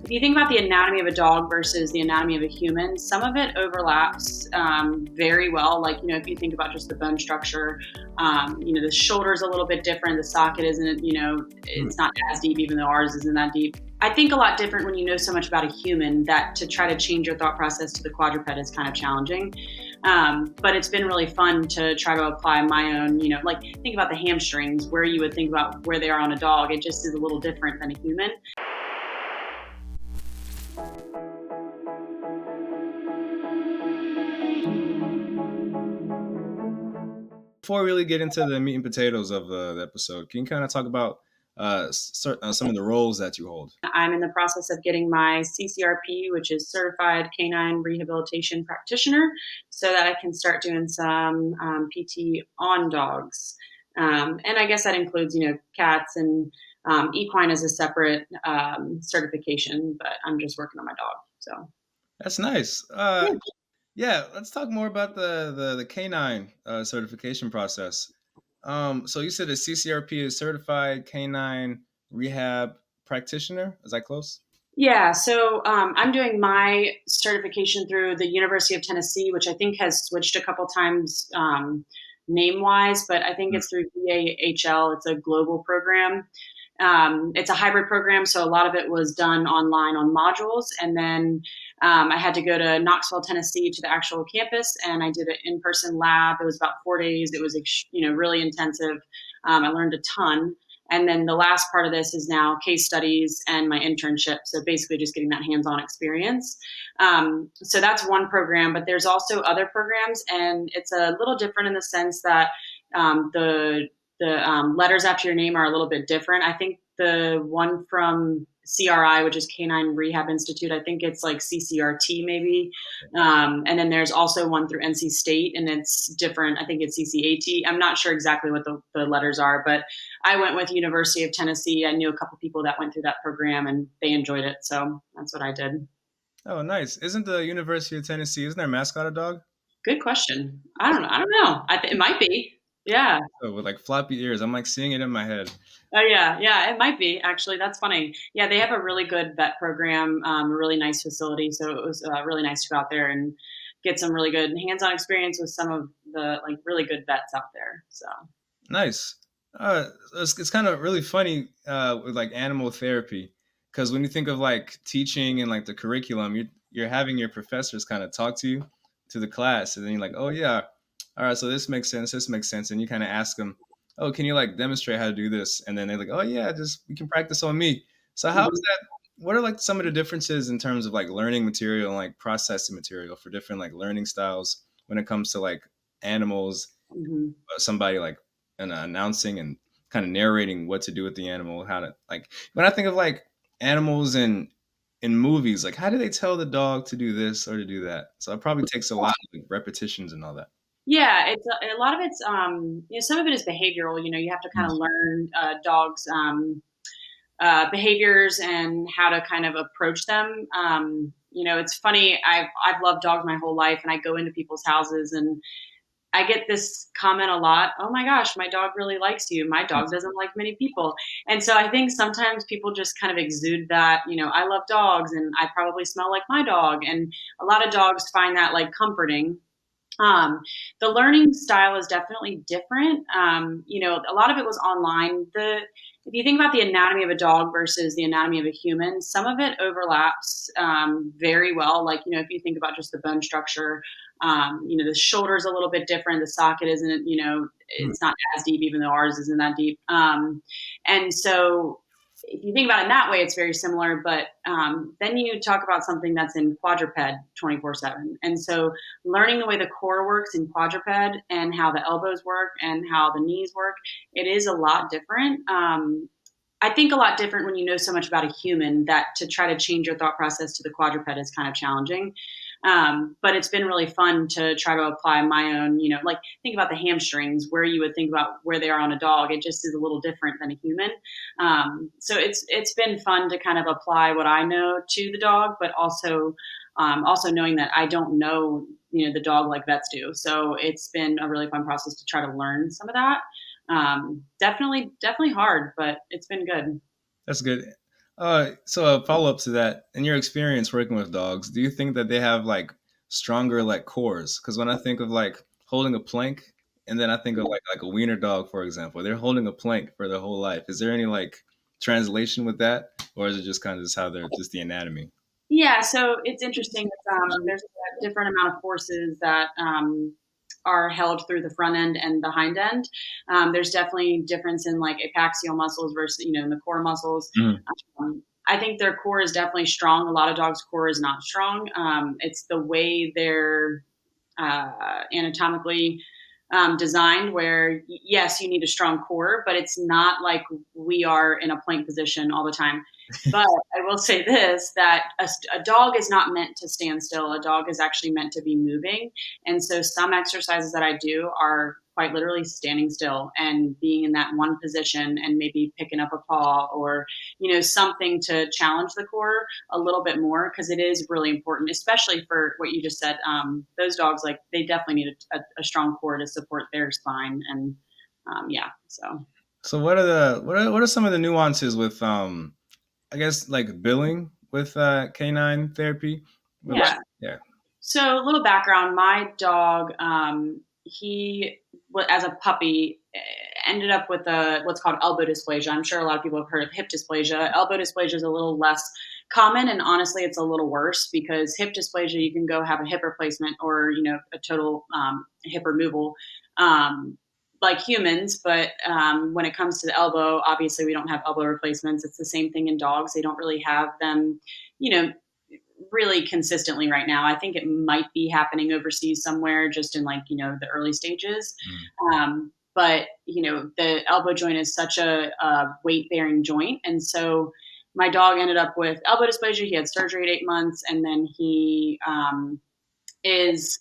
If you think about the anatomy of a dog versus the anatomy of a human, some of it overlaps very well. Like, if you think about just the bone structure, the shoulder's a little bit different. The socket isn't, it's not as deep, even though ours isn't that deep. I think a lot different when you know so much about a human that to try to change your thought process to the quadruped is kind of challenging. But it's been really fun to try to apply my own, like think about the hamstrings, where you would think about where they are on a dog. It just is a little different than a human. Before we really get into the meat and potatoes of the episode, can you kind of talk about some of the roles that you hold? I'm in the process of getting my CCRP, which is Certified Canine Rehabilitation Practitioner, so that I can start doing some PT on dogs. And I guess that includes, cats, and Equine is a separate certification, but I'm just working on my dog. So That's nice. Yeah, let's talk more about the canine certification process. So you said the CCRP is Certified Canine Rehab Practitioner. Is that close? Yeah, so I'm doing my certification through the University of Tennessee, which I think has switched a couple times name-wise, but I think it's through VAHL. It's a global program. It's a hybrid program, so a lot of it was done online on modules, and then I had to go to Knoxville, Tennessee, to the actual campus, and I did an in-person lab. It was about 4 days. It was, really intensive. I learned a ton. And then the last part of this is now case studies and my internship. So basically just getting that hands-on experience. So that's one program, but there's also other programs, and it's a little different in the sense that the letters after your name are a little bit different. I think the one from CRI, which is Canine Rehab Institute, I think it's like CCRT maybe. And then there's also one through NC State, and it's different. I think it's CCAT. I'm not sure exactly what the letters are, but I went with University of Tennessee. I knew a couple people that went through that program, and they enjoyed it. So that's what I did. Oh, nice. Isn't the University of Tennessee, isn't their mascot a dog? Good question. I don't know. It might be. Yeah. Oh, with like floppy ears. I'm like seeing it in my head. Oh yeah, it might be actually. That's funny. Yeah, they have a really good vet program, a really nice facility. So it was really nice to go out there and get some really good hands-on experience with some of the like really good vets out there. So Nice. It's kind of really funny with like animal therapy, because when you think of like teaching and like the curriculum, you're having your professors kind of talk to the class, and then you're like, oh yeah, all right, so this makes sense, and you kind of ask them, oh, can you like demonstrate how to do this? And then they're like, oh yeah, just we can practice on me. So how is that? What are like some of the differences in terms of like learning material and like processing material for different like learning styles when it comes to like animals? mhm. Somebody like announcing and kind of narrating what to do with the animal, how to like when I think of like animals in movies, like how do they tell the dog to do this or to do that? So it probably takes a lot of like, repetitions and all that. Yeah, it's a lot of it's some of it is behavioral. You have to kind of learn dogs' behaviors and how to kind of approach them. It's funny. I've loved dogs my whole life, and I go into people's houses and I get this comment a lot. Oh my gosh, my dog really likes you. My dog doesn't like many people. And so I think sometimes people just kind of exude that, I love dogs and I probably smell like my dog. And a lot of dogs find that like comforting. The learning style is definitely different. A lot of it was online. If you think about the anatomy of a dog versus the anatomy of a human, some of it overlaps very well. Like, if you think about just the bone structure, the shoulder's a little bit different. The socket isn't, it's not as deep, even though ours isn't that deep. And so if you think about it in that way, it's very similar. But then you talk about something that's in quadruped 24/7. And so learning the way the core works in quadruped and how the elbows work and how the knees work, it is a lot different. I think a lot different when you know so much about a human that to try to change your thought process to the quadruped is kind of challenging. But it's been really fun to try to apply my own, like think about the hamstrings, where you would think about where they are on a dog. It just is a little different than a human. So it's been fun to kind of apply what I know to the dog, but also knowing that I don't know, the dog like vets do. So it's been a really fun process to try to learn some of that. Definitely hard, but it's been good. That's good. So a follow up to that, in your experience working with dogs, do you think that they have like stronger like cores? Because when I think of like holding a plank, and then I think of like a wiener dog, for example, they're holding a plank for their whole life. Is there any like translation with that, or is it just kind of just how they're just the anatomy? Yeah, so it's interesting. There's a different amount of forces that are held through the front end and the hind end. There's definitely difference in like apaxial muscles versus in the core muscles. Mhm. I think their core is definitely strong. A lot of dogs' core is not strong. It's the way they're anatomically designed where yes, you need a strong core, but it's not like we are in a plank position all the time. But I will say this, that a dog is not meant to stand still. A dog is actually meant to be moving. And so some exercises that I do are quite literally standing still and being in that one position and maybe picking up a paw or something to challenge the core a little bit more because it is really important, especially for what you just said. Those dogs, like they definitely need a strong core to support their spine, and yeah. So So what are some of the nuances with I guess like billing with canine therapy? With like yeah. yeah. So a little background: my dog, he as a puppy ended up with what's called elbow dysplasia. I'm sure a lot of people have heard of hip dysplasia. Elbow dysplasia is a little less common, and honestly, it's a little worse because hip dysplasia, you can go have a hip replacement or a total hip removal. Like humans, but when it comes to the elbow, obviously we don't have elbow replacements. It's the same thing in dogs. They don't really have them, you know, really consistently right now. I think it might be happening overseas somewhere, just in like the early stages. Mm. But the elbow joint is such a weight bearing joint, and so my dog ended up with elbow dysplasia. He had surgery at 8 months, and then he is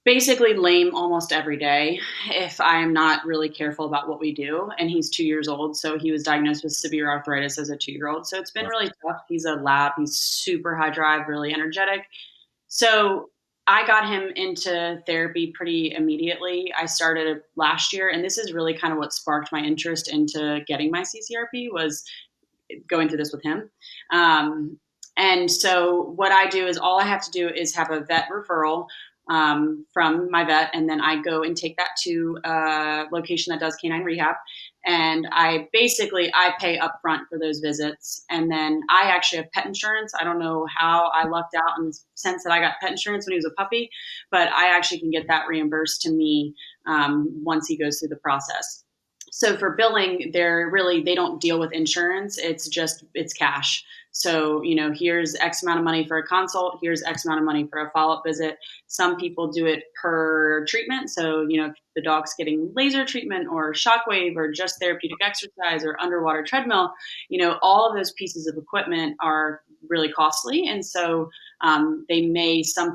basically lame almost every day if I'm not really careful about what we do. And he's 2 years old. So he was diagnosed with severe arthritis as a 2 year old. So it's been really tough. He's a lab. He's super high drive, really energetic. So I got him into therapy pretty immediately. I started last year, and this is really kind of what sparked my interest into getting my CCRP was going through this with him. And so what I do is all I have to do is have a vet referral from my vet, and then I go and take that to a location that does canine rehab. And I pay upfront for those visits, and then I actually have pet insurance. I don't know how I lucked out in the sense that I got pet insurance when he was a puppy, but I actually can get that reimbursed to me once he goes through the process. So for billing, they don't deal with insurance. It's cash. So, here's X amount of money for a consult, here's X amount of money for a follow-up visit. Some people do it per treatment. So, if the dog's getting laser treatment or shockwave or just therapeutic exercise or underwater treadmill, all of those pieces of equipment are really costly. And so some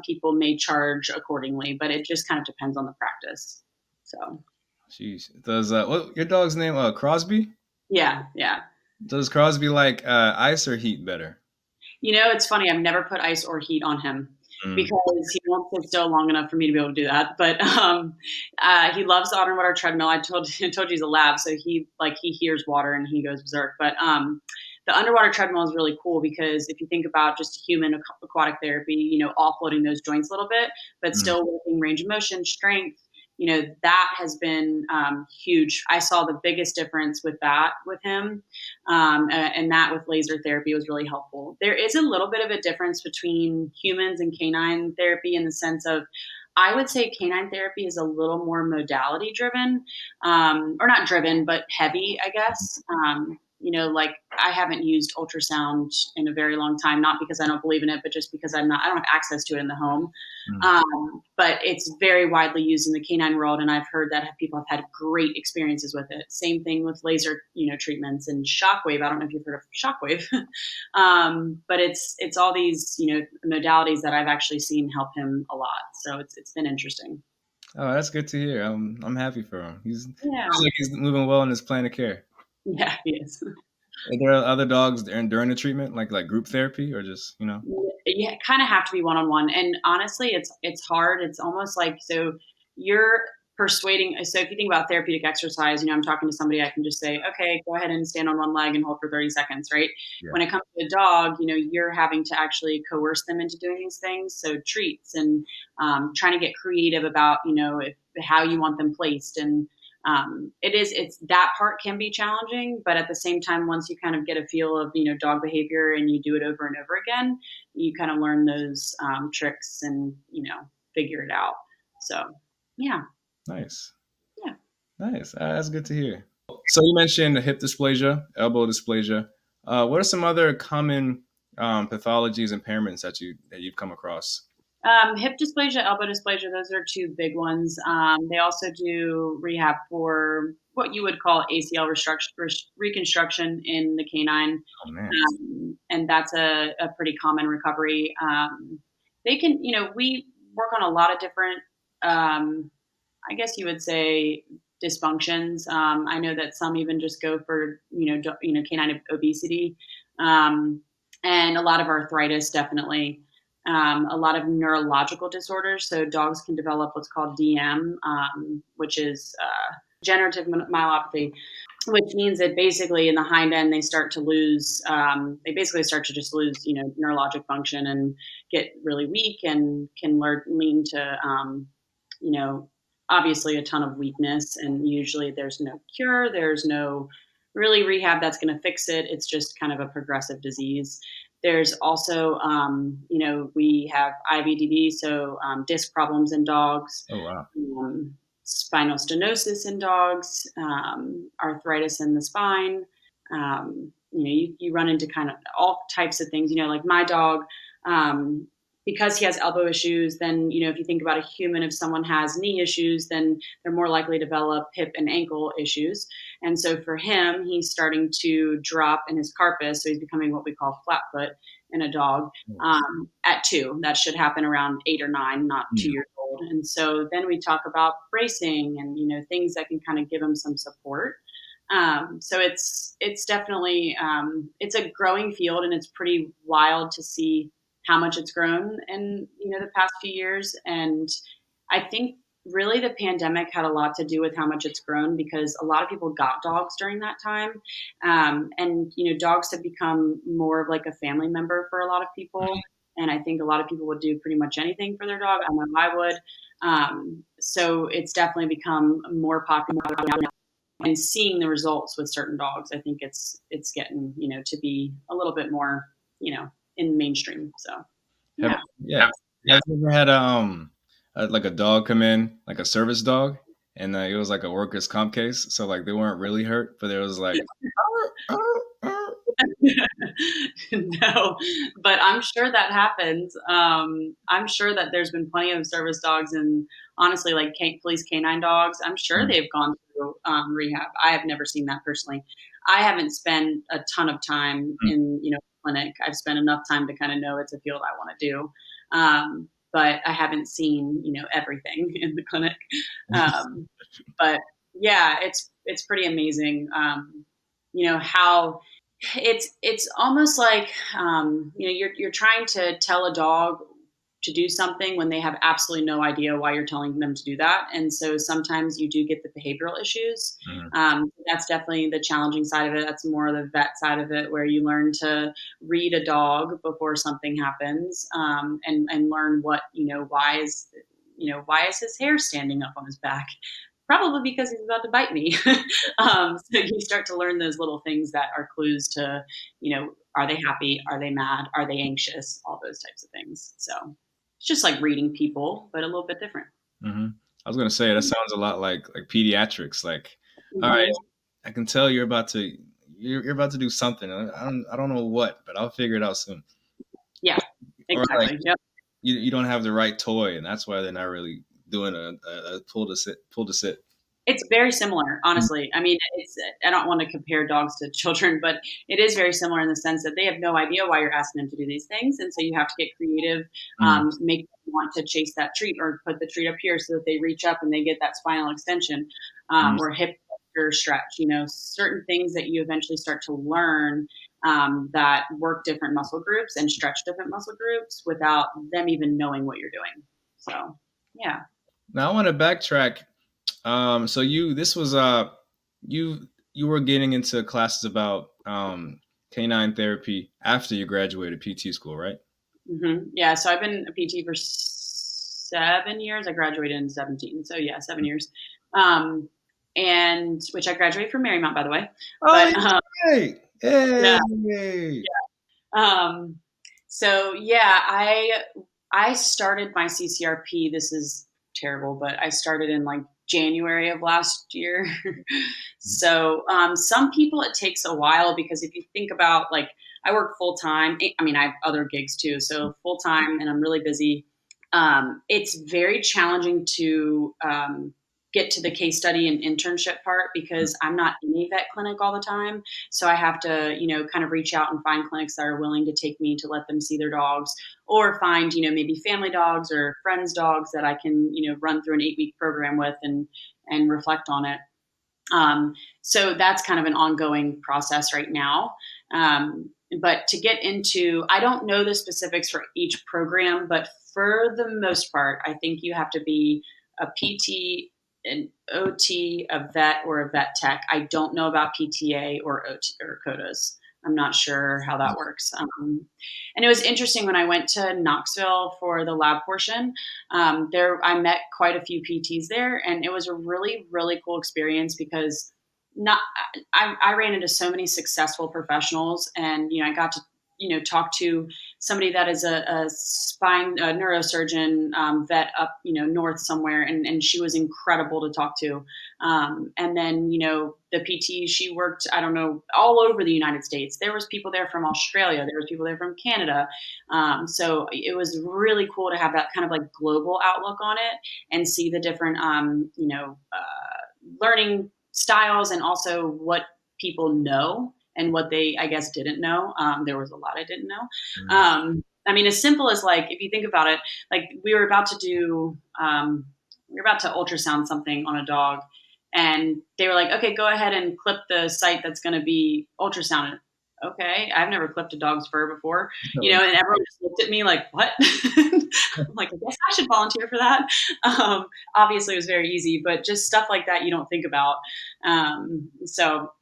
people may charge accordingly, but it just kind of depends on the practice. So Jeez. Does what your dog's name? Crosby. yeah, yeah. Does Crosby like ice or heat better? It's funny. I've never put ice or heat on him Mm. because he won't sit still long enough for me to be able to do that. But he loves the underwater treadmill. I told you he's a lab, so he hears water and he goes berserk. But the underwater treadmill is really cool because if you think about just human aquatic therapy, offloading those joints a little bit, but Mm. still working range of motion, strength. That has been huge. I saw the biggest difference with that with him, and that with laser therapy was really helpful. There is a little bit of a difference between humans and canine therapy in the sense of I would say canine therapy is a little more modality driven, or not driven, but heavy, I guess. Like I haven't used ultrasound in a very long time, not because I don't believe in it, but just because I don't have access to it in the home. Mm. But it's very widely used in the canine world, and I've heard that people have had great experiences with it. Same thing with laser, treatments and shockwave. I don't know if you've heard of shockwave, but it's all these, modalities that I've actually seen help him a lot. So it's been interesting. Oh, that's good to hear. I'm happy for him. He's Yeah, sounds like he's moving well in his plan of care. yeah, he is. Are there other dogs during the treatment, like group therapy, or just Yeah, kind of have to be one on one. And honestly, it's hard. It's almost like so you're persuading. So if you think about therapeutic exercise, I'm talking to somebody, I can just say, okay, go ahead and stand on one leg and hold for 30 seconds, right? Yeah. When it comes to a dog, you're having to actually coerce them into doing these things. So treats and trying to get creative about, how you want them placed. And it's that part can be challenging, but at the same time, once you kind of get a feel of, dog behavior and you do it over and over again, you kind of learn those tricks and, figure it out. So, yeah. Nice. Yeah. Nice. That's good to hear. So you mentioned hip dysplasia, elbow dysplasia. What are some other common pathologies, impairments that you've come across? Hip dysplasia, elbow dysplasia, those are two big ones. They also do rehab for what you would call ACL reconstruction in the canine. Oh man. And that's a pretty common recovery. They can, we work on a lot of different, I guess you would say, dysfunctions. I know that some even just go for, canine obesity, and a lot of arthritis, definitely. A lot of neurological disorders. So dogs can develop what's called DM, which is degenerative myelopathy, which means that basically in the hind end they start to lose. They basically start to just lose, neurologic function and get really weak and can lean to, you know, obviously a ton of weakness. And usually there's no cure. There's no really rehab that's going to fix it. It's just kind of a progressive disease. There's also, we have IVDD, so disc problems in dogs, Oh wow. spinal stenosis in dogs, arthritis in the spine. You run into kind of all types of things. Like my dog, because he has elbow issues, then, if you think about a human, if someone has knee issues, then they're more likely to develop hip and ankle issues. And so for him, he's starting to drop in his carpus. So he's becoming what we call flat foot in a dog at 2. That should happen around 8 or 9, not 2 years old. And so then we talk about bracing and, things that can kind of give him some support. So it's definitely, it's a growing field, and it's pretty wild to see how much it's grown in, the past few years. And I think really the pandemic had a lot to do with how much it's grown, because a lot of people got dogs during that time. And, dogs have become more of like a family member for a lot of people. And I think a lot of people would do pretty much anything for their dog. I know I would. So it's definitely become more popular. And seeing the results with certain dogs, I think it's getting, to be a little bit more, in mainstream. So, Have, yeah. yeah. Have you ever had like a dog come in, like a service dog, and it was like a workers' comp case? So like they weren't really hurt, but it was like, "Arr, arr, arr." No, but I'm sure that happens. I'm sure that there's been plenty of service dogs, and honestly, like police canine dogs, I'm sure Mm, they've gone through rehab. I have never seen that personally. I haven't spent a ton of time mm. in, clinic. I've spent enough time to kind of know it's a field I want to do. But I haven't seen, everything in the clinic. Um, but yeah, it's pretty amazing. How it's almost like, you're trying to tell a dog to do something when they have absolutely no idea why you're telling them to do that. And so sometimes you do get the behavioral issues. Mhm. That's definitely the challenging side of it. That's more the vet side of it, where you learn to read a dog before something happens, and learn what, why is his hair standing up on his back? Probably because he's about to bite me. So you start to learn those little things that are clues to, are they happy? Are they mad? Are they anxious? All those types of things. So it's just like reading people, but a little bit different. Mhm. I was gonna say that sounds a lot like pediatrics. Like, all right, Mhm. I can tell you're about to do something. I don't know what, but I'll figure it out soon. Yeah, Or like exactly. Yep. you don't have the right toy, and that's why they're not really doing a pull to sit. It's very similar, honestly. I mean, I don't want to compare dogs to children, but it is very similar in the sense that they have no idea why you're asking them to do these things. And so you have to get creative, Mm, make them want to chase that treat or put the treat up here so that they reach up and they get that spinal extension, mm. or hip flexor stretch, certain things that you eventually start to learn, that work different muscle groups and stretch different muscle groups without them even knowing what you're doing. So, yeah. Now I want to backtrack. So this was you were getting into classes about canine therapy after you graduated PT school, right? Yeah, so I've been a PT for 7 years. I graduated in 17, so yeah, 7 years. Um, and which I graduated from Marymount, by the way. Oh, But yay! yeah, Hey! um, so yeah, I started my CCRP. This is terrible, but I started in like January of last year. So some people it takes a while because if you think about like I work full time. I mean, I have other gigs too, so full time, and I'm really busy. It's very challenging to get to the case study and internship part because I'm not in a vet clinic all the time. So I have to, kind of reach out and find clinics that are willing to take me to let them see their dogs or find, maybe family dogs or friends' dogs that I can, run through an 8-week program with and reflect on it. So that's kind of an ongoing process right now. But to get into, I don't know the specifics for each program, but for the most part, I think you have to be a PT, an OT, a vet, or a vet tech. I don't know about PTA or OT or CODAs. I'm not sure how that works. And it was interesting when I went to Knoxville for the lab portion. There, I met quite a few PTs there, and it was a really, really cool experience because not I ran into so many successful professionals, and I got to talk to somebody that is a spine a neurosurgeon vet up north somewhere, and she was incredible to talk to. And then the PT, she worked, I don't know, all over the United States. There was people there from Australia, there was people there from Canada. So it was really cool to have that kind of like global outlook on it and see the different learning styles and also what people know and what they, I guess, didn't know. There was a lot I didn't know. I mean, as simple as like, if you think about it, like we were about to do, we were about to ultrasound something on a dog, and they were like, "Okay, go ahead and clip the site that's going to be ultrasounded." Okay, I've never clipped a dog's fur before, and everyone just looked at me like, "What?" I'm like, "I guess I should volunteer for that." Obviously, it was very easy, but just stuff like that you don't think about. So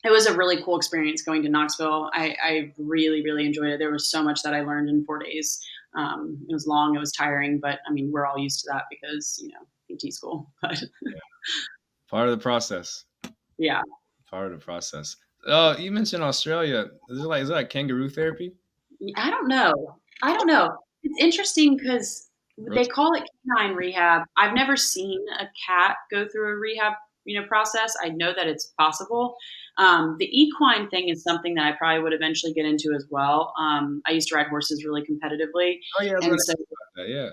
it was a really cool experience going to Knoxville. I really, really enjoyed it. There was so much that I learned in 4 days. It was long, it was tiring, but I mean, we're all used to that because, PT school. But Part of the process. yeah, Part of the process. Oh, you mentioned Australia. Is it like kangaroo therapy? I don't know. I don't know. It's interesting because they Roast- call it canine rehab. I've never seen a cat go through a rehab, process. I know that it's possible. The equine thing is something that I probably would eventually get into as well. I used to ride horses really competitively, Oh yeah, I was going and to so ask about that. Yeah.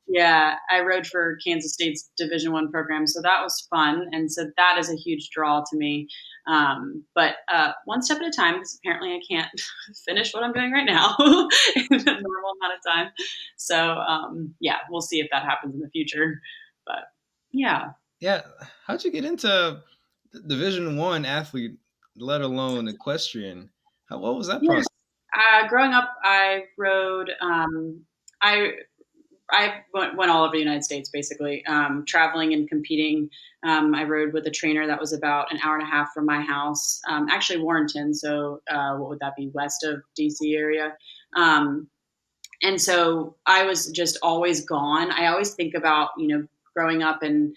yeah, I rode for Kansas State's Division I program, so that was fun, and so that is a huge draw to me. But one step at a time, because apparently I can't finish what I'm doing right now in a normal amount of time. So yeah, we'll see if that happens in the future. But yeah, Yeah. How'd you get into Division 1 athlete, let alone equestrian? What was that yeah. process? Growing up, I rode. I I went all over the United States basically, traveling and competing. I rode with a trainer that was about an hour and a half from my house, actually Warrenton. So what would that be, west of DC area? Um, and so I was just always gone. I always think about, growing up and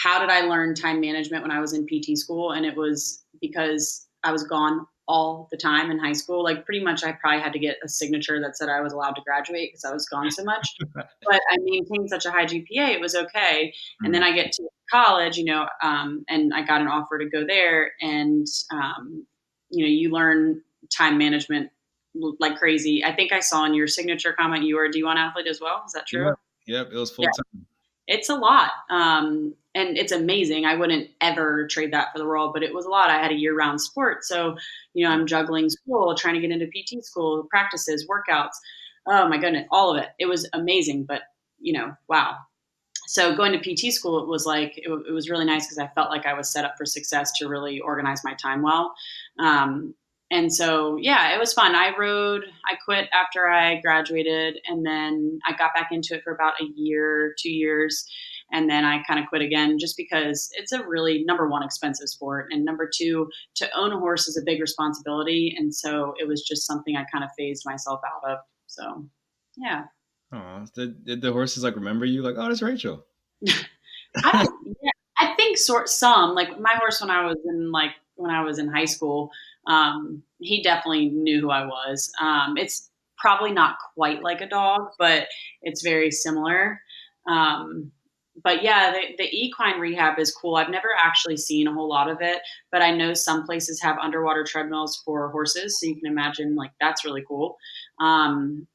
how did I learn time management when I was in PT school? And it was because I was gone all the time in high school. Like pretty much I probably had to get a signature that said I was allowed to graduate because I was gone so much. But I maintained such a high GPA, it was okay. And then Mm. I get to college, and I got an offer to go there. And, you learn time management like crazy. I think I saw in your signature comment you were a D1 athlete as well. Is that true? Yep. Yep. It was Yeah, full time. it's a lot. And it's amazing. I wouldn't ever trade that for the world, but it was a lot. I had a year round sport. So, I'm juggling school, trying to get into PT school, practices, workouts. Oh my goodness, all of it. It was amazing, but wow. So going to PT school, it was like it was really nice because I felt like I was set up for success to really organize my time well. Um, and so yeah, it was fun. I quit after I graduated, and then I got back into it for about a year, 2 years, And then I kind of quit again just because it's a really, number one, expensive sport. And number two, to own a horse is a big responsibility. And so it was just something I kind of phased myself out of. So, yeah. Oh, did the horses like remember you? Like, oh, that's Rachel. I don't, yeah, I think some, like my horse when I was in high school, he definitely knew who I was. It's probably not quite like a dog, but it's very similar. Um, but yeah, the equine rehab is cool. I've never actually seen a whole lot of it, but I know some places have underwater treadmills for horses, so you can imagine like that's really cool. Um,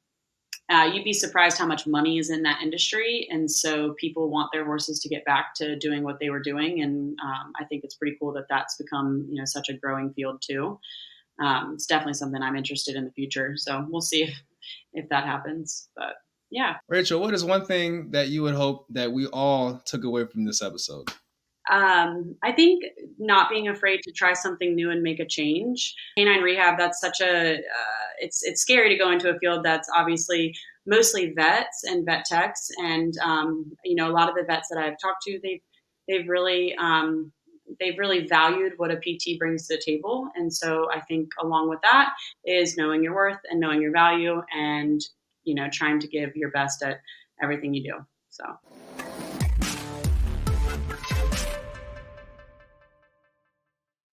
you'd be surprised how much money is in that industry, and so people want their horses to get back to doing what they were doing. And I think it's pretty cool that that's become such a growing field too. It's definitely something I'm interested in the future. So we'll see if that happens. But yeah. Rachel, what is one thing that you would hope that we all took away from this episode? I think not being afraid to try something new and make a change. Canine rehab, that's such a, it's scary to go into a field that's obviously mostly vets and vet techs. And, a lot of the vets that I've talked to, they've really, they've really valued what a PT brings to the table. And so I think along with that is knowing your worth and knowing your value and, trying to give your best at everything you do. So.